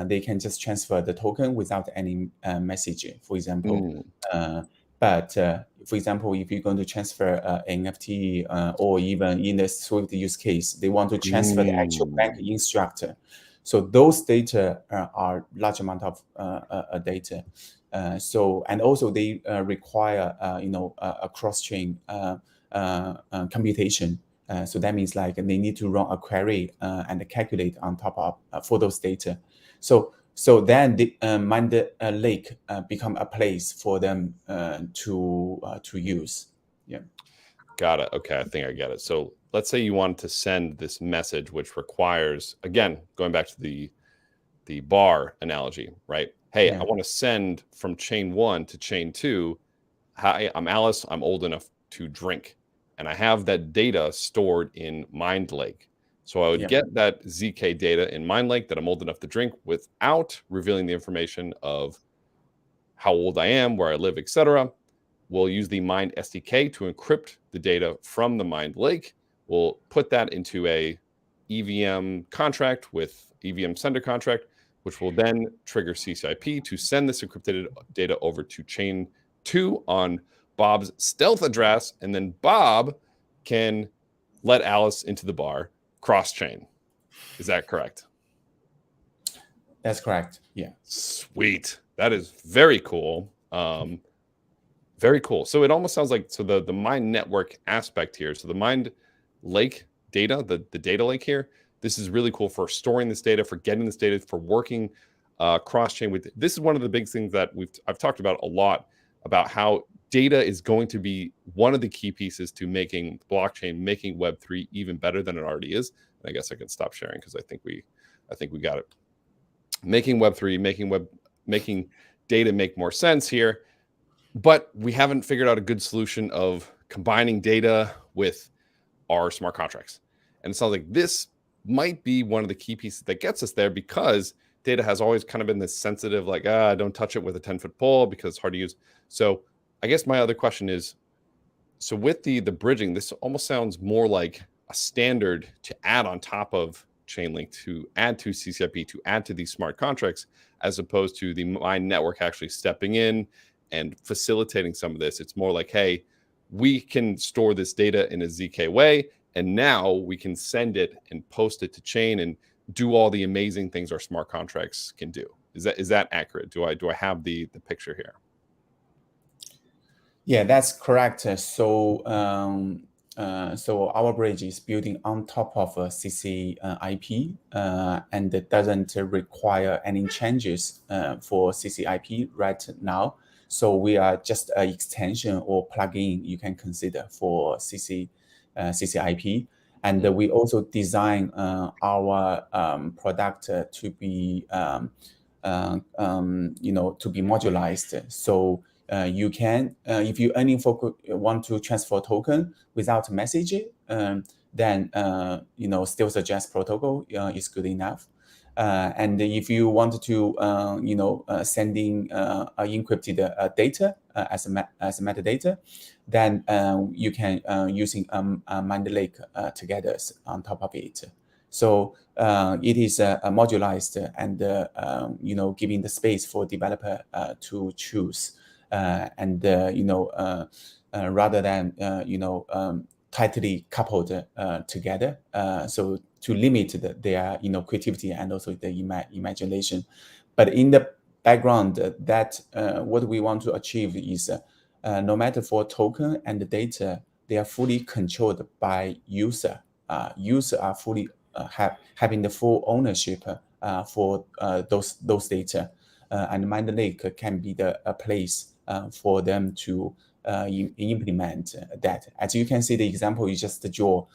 They can just transfer the token without any message, for example. But for example, if you're going to transfer NFT or even in the Swift use case, they want to transfer the actual bank instructor. So those data are large amount of data. And also they require a cross-chain computation. So that means they need to run a query and calculate on top of for those data. So then the MindLake become a place for them to use. Got it. Okay, I think I get it. So let's say you wanted to send this message, which requires, again, going back to the bar analogy, right? Hey, I want to send from chain 1 to chain 2. Hi, I'm Alice. I'm old enough to drink. And I have that data stored in MindLake. So I would get that ZK data in MindLake that I'm old enough to drink without revealing the information of how old I am, where I live, etc. We'll use the Mind SDK to encrypt the data from the MindLake. We'll put that into a EVM contract with EVM sender contract, which will then trigger CCIP to send this encrypted data over to chain 2 on Bob's stealth address. And then Bob can let Alice into the bar cross-chain. Is that correct? That's correct. Yeah. Sweet. That is very cool. Very cool. So it almost sounds like, the MindNetwork aspect here. So the MindLake data, the data lake here, this is really cool for storing this data, for getting this data, for working cross-chain with. This is one of the big things that I've talked about a lot, about how data is going to be one of the key pieces to making blockchain, making Web3 even better than it already is. And I guess I can stop sharing because I think we got it. Making Web3, making data make more sense here. But we haven't figured out a good solution of combining data with our smart contracts. And it sounds like this might be one of the key pieces that gets us there, because data has always kind of been this sensitive, don't touch it with a 10-foot pole because it's hard to use. So I guess my other question is, so with the bridging, this almost sounds more like a standard to add on top of Chainlink, to add to CCIP, to add to these smart contracts, as opposed to the MindNetwork actually stepping in and facilitating some of this. It's more like, hey, we can store this data in a ZK way, and now we can send it and post it to chain and do all the amazing things our smart contracts can do. Is that accurate? Do I have the picture here? Yeah, that's correct. So our bridge is building on top of CCIP, and it doesn't require any changes for CCIP right now. So we are just an extension or plugin you can consider for CCIP. And we also design our product to be to be modularized. So you can, if you only want to transfer token without message, then still suggest protocol is good enough. And if you want to sending encrypted data as metadata, then you can using MindNetwork together on top of it. So it is modularized and giving the space for developer to choose, rather than tightly coupled together. So to limit their creativity and also the imagination. But in the background, that what we want to achieve is no matter for token and the data, they are fully controlled by user. User are fully having the full ownership for those data, and MindNetwork can be a place for them to implement that. As you can see, the example you just draw,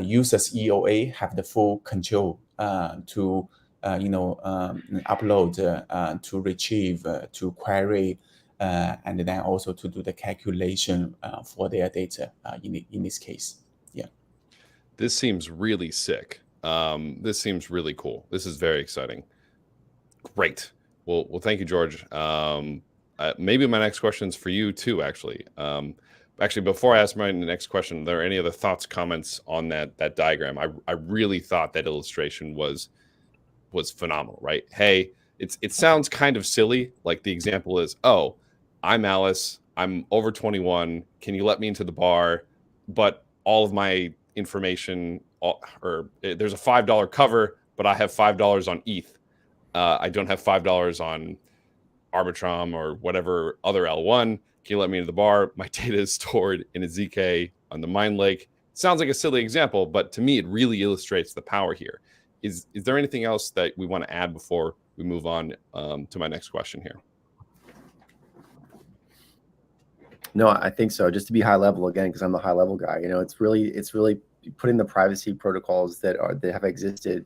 users EOA have the full control to upload, to retrieve, to query, and then also to do the calculation for their data in this case. Yeah. This seems really sick. This seems really cool. This is very exciting. Great. Well, thank you, George. Maybe my next question is for you too, actually. Actually, before I ask my next question, are there any other thoughts, comments on that diagram? I really thought that illustration was phenomenal, right? Hey, it sounds kind of silly. Like the example is, oh, I'm Alice. I'm over 21. Can you let me into the bar? But all of my information, there's a $5 cover, but I have $5 on ETH. I don't have $5 on Arbitrum or whatever other L1. Can you let me into the bar? My data is stored in a ZK on the MindNetwork. Sounds like a silly example, but to me, it really illustrates the power here. Is there anything else that we want to add before we move on to my next question here? No, I think so. Just to be high level again, because I'm the high level guy. It's really putting the privacy protocols that have existed,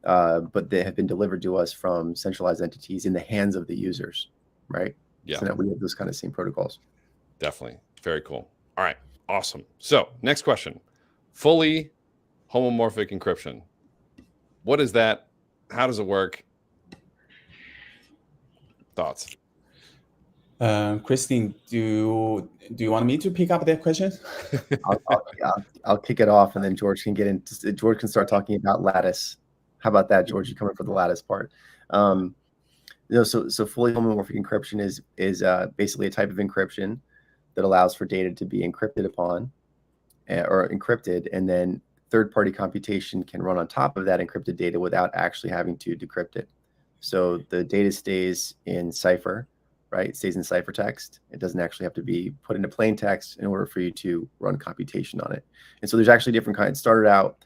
but they have been delivered to us from centralized entities in the hands of the users, right? Yeah. So that we have those kind of same protocols. Definitely. Very cool. All right. Awesome. So next question. Fully homomorphic encryption. What is that? How does it work? Thoughts? Christine, do you want me to pick up that question? I'll kick it off, and then George can get into. George can start talking about lattice. How about that, George? You coming for the lattice part? So fully homomorphic encryption is basically a type of encryption that allows for data to be encrypted upon or encrypted, and then third-party computation can run on top of that encrypted data without actually having to decrypt it. So the data stays in cipher, right? It stays in ciphertext. It doesn't actually have to be put into plain text in order for you to run computation on it. And so there's actually different kinds. It started out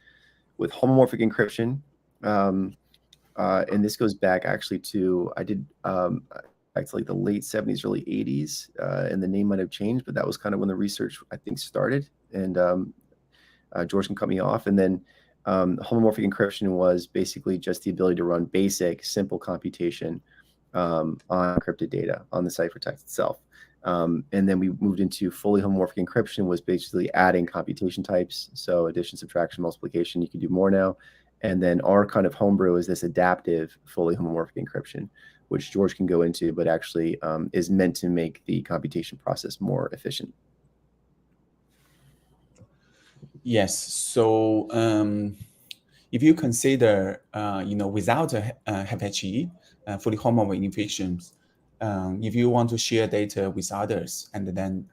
with homomorphic encryption. And this goes back actually to, back to like the late 70s, early 80s, and the name might have changed, but that was kind of when the research, I think, started. And George can cut me off. And then homomorphic encryption was basically just the ability to run basic, simple computation on encrypted data on the ciphertext itself. And then we moved into fully homomorphic encryption, was basically adding computation types. So addition, subtraction, multiplication, you can do more now. And then our kind of homebrew is this adaptive fully homomorphic encryption, which George can go into, but actually is meant to make the computation process more efficient. Yes. So if you consider, without a FHE, fully homomorphic encryption, if you want to share data with others and then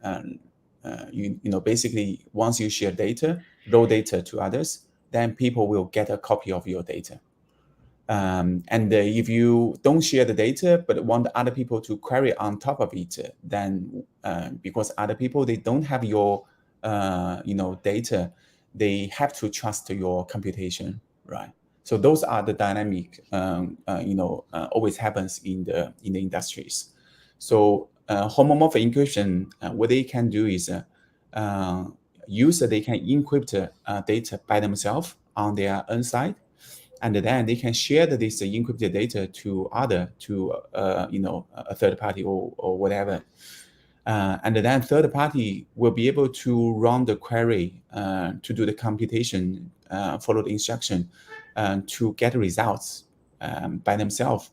basically once you share data, raw data to others, then people will get a copy of your data. And if you don't share the data but want other people to query on top of it, then because other people, they don't have your data, they have to trust your computation, right? So those are the dynamic always happens in the industries. So homomorphic encryption, what they can do is they can encrypt data by themselves on their own side, and then they can share this encrypted data to a third party or whatever. And then third party will be able to run the query to do the computation, follow the instruction to get results by themselves.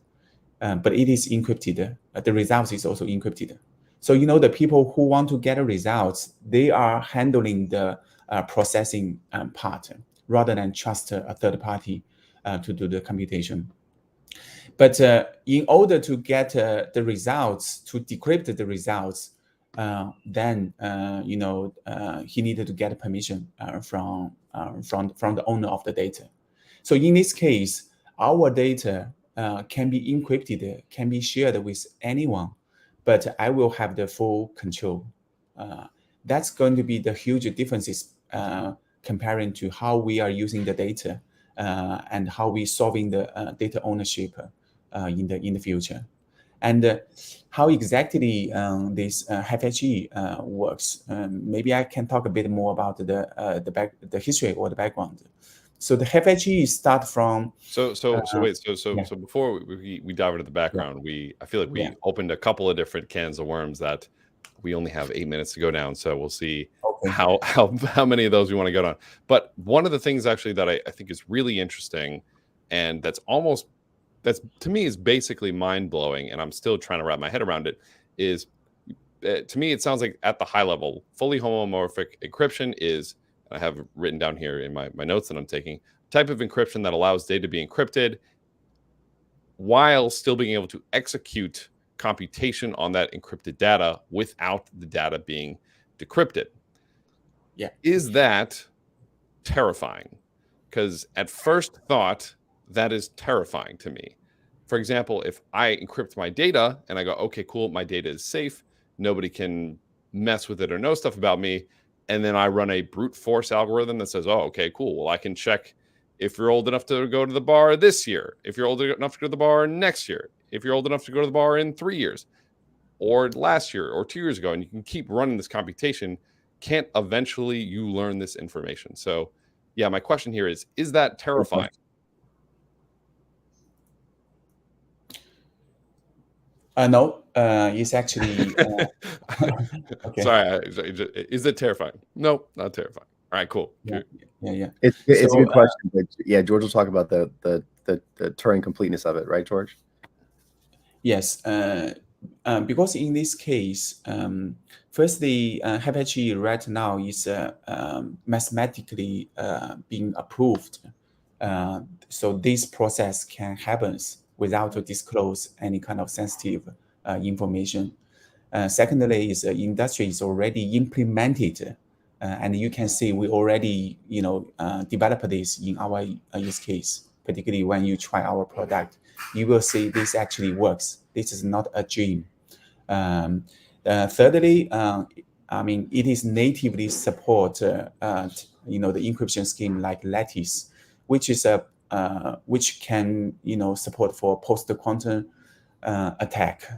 But it is encrypted. The results is also encrypted. So the people who want to get results, they are handling the processing part rather than trust a third party to do the computation. But in order to get the results, to decrypt the results, then he needed to get permission from the owner of the data. So in this case, our data can be encrypted, can be shared with anyone, but I will have the full control. That's going to be the huge differences comparing to how we are using the data and how we solving the data ownership in the future. And how exactly this FHE works? Maybe I can talk a bit more about the history or the background. So the FHE start from. So before we dive into the background, I feel like we opened a couple of different cans of worms that we only have 8 minutes to go down. So we'll see how many of those we want to go down. But one of the things actually that I think is really interesting, and that's to me is basically mind blowing, and I'm still trying to wrap my head around it, is to me it sounds like at the high level, fully homomorphic encryption is, I have written down here in my notes that I'm taking, type of encryption that allows data to be encrypted while still being able to execute computation on that encrypted data without the data being decrypted. Yeah. Is that terrifying? Because at first thought, that is terrifying to me. For example, if I encrypt my data and I go, okay, cool, my data is safe, nobody can mess with it or know stuff about me, and then I run a brute force algorithm that says, oh, okay, cool, well, I can check if you're old enough to go to the bar this year, if you're old enough to go to the bar next year, if you're old enough to go to the bar in 3 years, or last year, or 2 years ago, and you can keep running this computation, can't eventually you learn this information? So, yeah, my question here is that terrifying? No, it's actually. Okay. Sorry, is it terrifying? No, not terrifying. All right, cool. Yeah. It's a good question. But yeah, George will talk about the Turing completeness of it, right, George? Yes, because in this case, firstly, FHE right now is mathematically being approved. So this process can happen without to disclose any kind of sensitive information. Secondly, is the industry is already implemented, and you can see we already develop this in our use case. Particularly when you try our product, you will see this actually works. This is not a dream. Thirdly, it is natively support the encryption scheme like Lattice, which is which can support for post-quantum attack.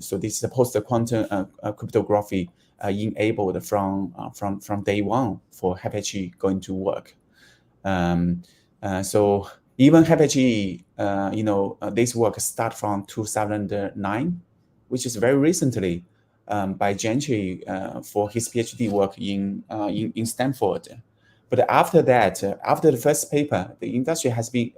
So this is a post-quantum cryptography enabled from day one for FHE going to work. So even FHE, this work start from 2009, which is very recently by Gentry for his PhD work in Stanford. But after that, after the first paper, the industry has been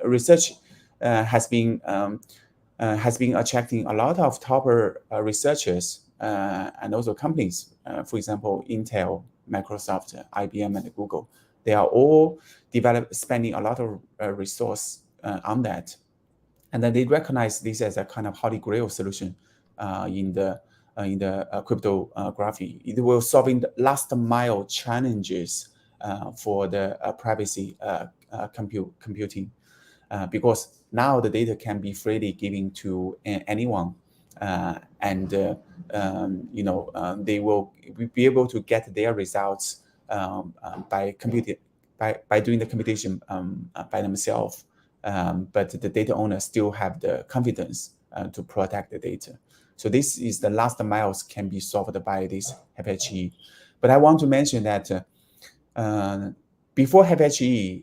attracting a lot of top researchers and also companies. For example, Intel, Microsoft, IBM, and Google. They are all spending a lot of resource on that, and then they recognize this as a kind of holy grail solution in the in the cryptography. It will solving the last mile challenges for the privacy computing, because now the data can be freely given to anyone, and they will be able to get their results by doing the computation by themselves. But the data owners still have the confidence to protect the data. So this is the last miles can be solved by this FHE. But I want to mention that before FHE,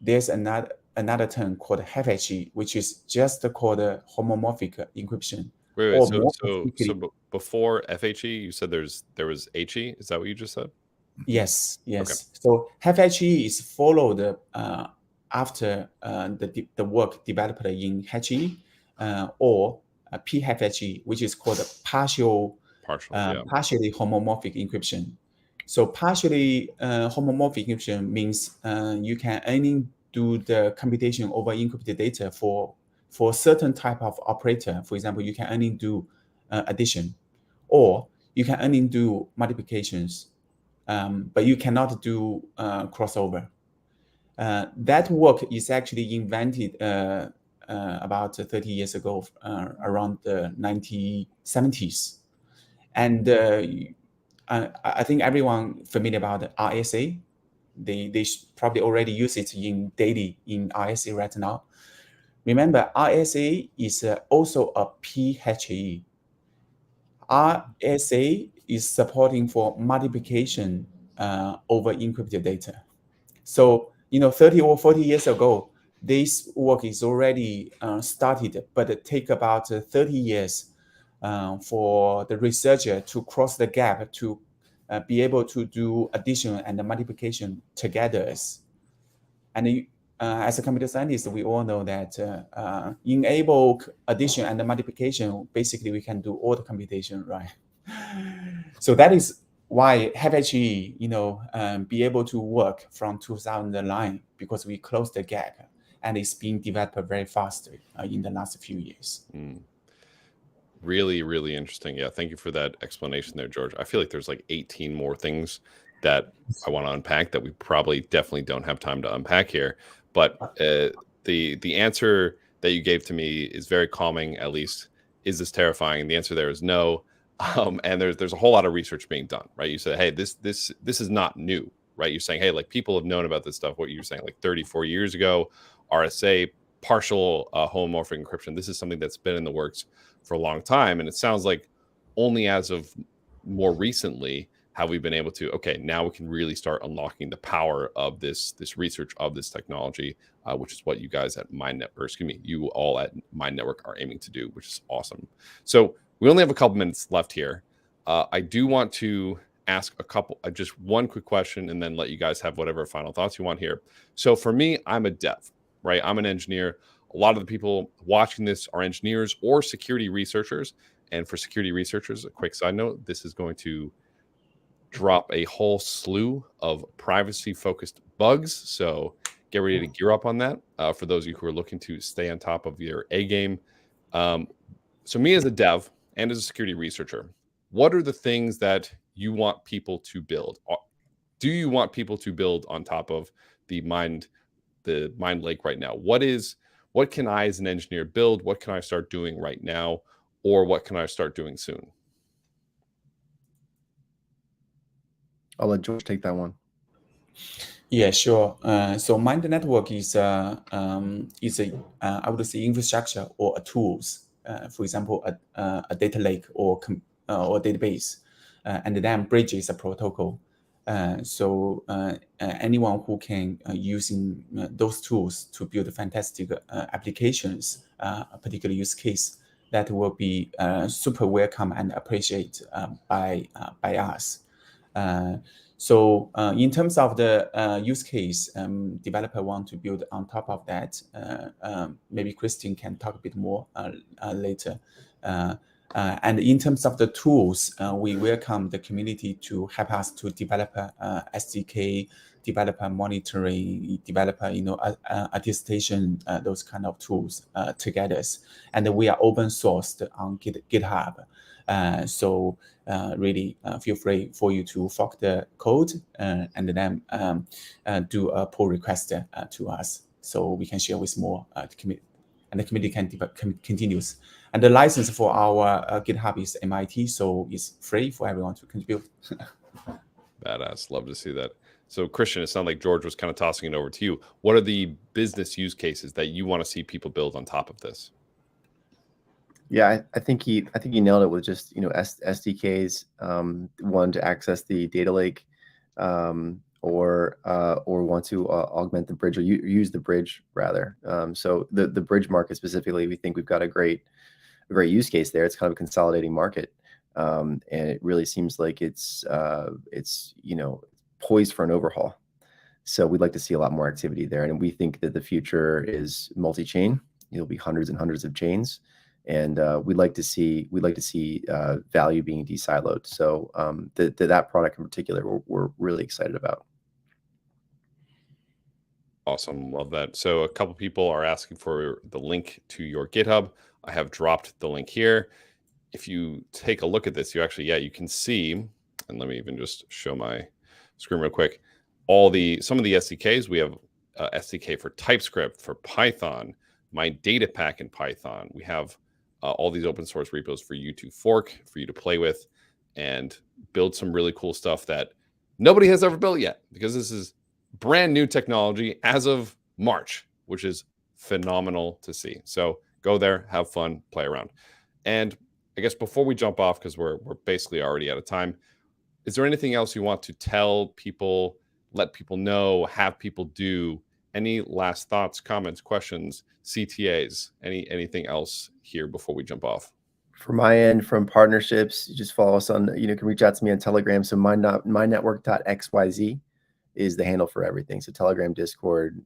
there's another term called FHE, which is just called homomorphic encryption. Wait. So before FHE, you said there was HE. Is that what you just said? Yes. Okay. So FHE is followed after the work developed in HE or PFHE, which is called partially homomorphic encryption. So partially homomorphic encryption means you can only do the computation over encrypted data for a certain type of operator. For example, you can only do addition, or you can only do multiplications, but you cannot do crossover. That work is actually invented about 30 years ago, around the 1970s. And I think everyone familiar about RSA. They probably already use it daily in RSA right now. Remember, RSA is also a PHE. RSA is supporting for multiplication over encrypted data. So 30 or 40 years ago, this work is already started, but it take about 30 years for the researcher to cross the gap to be able to do addition and multiplication together. And as a computer scientist, we all know that enable addition and multiplication, basically we can do all the computation, right? So that is why FHE, be able to work from 2009, because we closed the gap, and it's being developed very fast in the last few years. Really, really interesting. Yeah, thank you for that explanation there, George. I feel like there's like 18 more things that I want to unpack that we probably definitely don't have time to unpack here. But the answer that you gave to me is very calming, at least. Is this terrifying? The answer there is no. And there's a whole lot of research being done, right? You said, hey, this is not new, right? You're saying, hey, like people have known about this stuff. What you're saying, like 34 years ago, RSA, partial homomorphic encryption. This is something that's been in the works for a long time. And it sounds like only as of more recently have we been able to, okay, now we can really start unlocking the power of this research of this technology, which is what you guys at you all at MindNetwork are aiming to do, which is awesome. So we only have a couple minutes left here. I do want to ask just one quick question and then let you guys have whatever final thoughts you want here. So for me, I'm a dev, right? I'm an engineer. A lot of the people watching this are engineers or security researchers. And for security researchers, a quick side note, this is going to drop a whole slew of privacy-focused bugs. So get ready to gear up on that for those of you who are looking to stay on top of your A game. So me as a dev and as a security researcher, what are the things that you want people to build? Do you want people to build on top of the Mind Lake right now? What can I as an engineer build? What can I start doing right now? Or what can I start doing soon? I'll let George take that one. Yeah, sure. So MindNetwork is I would say infrastructure or a tools. For example, a data lake or database, and then bridges a protocol. So anyone who can using those tools to build fantastic applications, a particular use case, that will be super welcome and appreciated by us. So in terms of the use case, developer want to build on top of that. Maybe Christine can talk a bit more later. And in terms of the tools, we welcome the community to help us to develop SDK, develop monitoring, develop attestation, those kind of tools together. And we are open sourced on GitHub. So really feel free for you to fork the code and then do a pull request to us, so we can share with more community, and the community can continues. And the license for our GitHub is MIT, so it's free for everyone to contribute. Badass. Love to see that. So Christian, it sounded like George was kind of tossing it over to you. What are the business use cases that you want to see people build on top of this? Yeah, I think he nailed it with just, you know, SDKs, one to access the data lake, or want to augment the bridge, or use the bridge rather. So the bridge market specifically, we think we've got a great use case there. It's kind of a consolidating market, and it really seems like it's you know, poised for an overhaul. So we'd like to see a lot more activity there, and we think that the future is multi-chain. It'll be hundreds and hundreds of chains. And we'd like to see value being desiloed. So that product in particular, we're really excited about. Awesome, love that. So a couple people are asking for the link to your GitHub. I have dropped the link here. If you take a look at this, you actually, you can see, and let me even just show my screen real quick. Some of the SDKs. We have SDK for TypeScript, for Python, my data pack in Python. We have all these open source repos for you to fork, for you to play with, and build some really cool stuff that nobody has ever built yet, because this is brand new technology as of March, which is phenomenal to see. So go there, have fun, play around. And I guess before we jump off, because we're basically already out of time, is there anything else you want to tell people, let people know, have people do? Any last thoughts, comments, questions, CTAs, anything else here before we jump off? From my end, from partnerships, you just follow us on, you can reach out to me on Telegram. So MindNetwork.xyz is the handle for everything. So Telegram, Discord,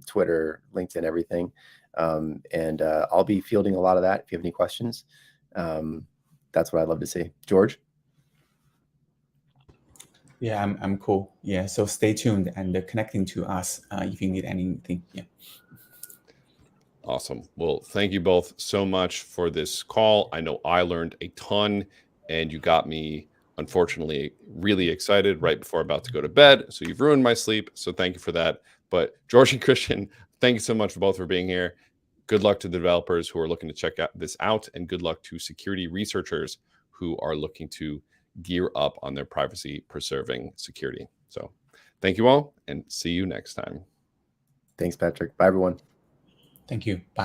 Twitter, LinkedIn, everything. And I'll be fielding a lot of that if you have any questions. That's what I'd love to see. George? Yeah, I'm cool. Yeah, so stay tuned and connecting to us if you need anything. Yeah. Awesome. Well, thank you both so much for this call. I know I learned a ton, and you got me, unfortunately, really excited right before I'm about to go to bed. So you've ruined my sleep. So thank you for that. But George and Christian, thank you so much for both for being here. Good luck to the developers who are looking to check this out, and good luck to security researchers who are looking to gear up on their privacy preserving security. So thank you all, and see you next time. Thanks, Patrick. Bye, everyone. Thank you. Bye.